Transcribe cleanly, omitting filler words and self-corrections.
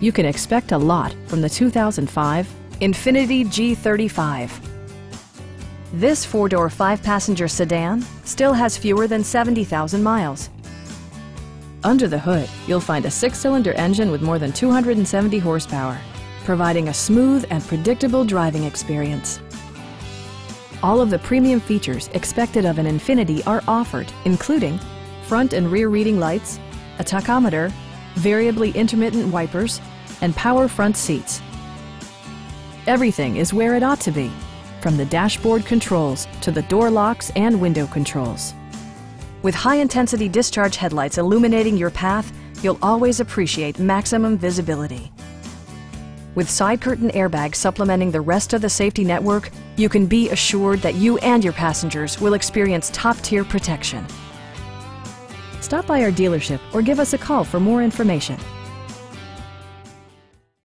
You can expect a lot from the 2005 Infiniti G35. This four-door, five-passenger sedan still has fewer than 70,000 miles. Under the hood, you'll find a six-cylinder engine with more than 270 horsepower, providing a smooth and predictable driving experience. All of the premium features expected of an Infiniti are offered, including front and rear reading lights, a tachometer, variably intermittent wipers, and power front seats. Everything is where it ought to be, from the dashboard controls to the door locks and window controls. With high-intensity discharge headlights illuminating your path, you'll always appreciate maximum visibility. With side curtain airbags supplementing the rest of the safety network, you can be assured that you and your passengers will experience top-tier protection. Stop by our dealership or give us a call for more information.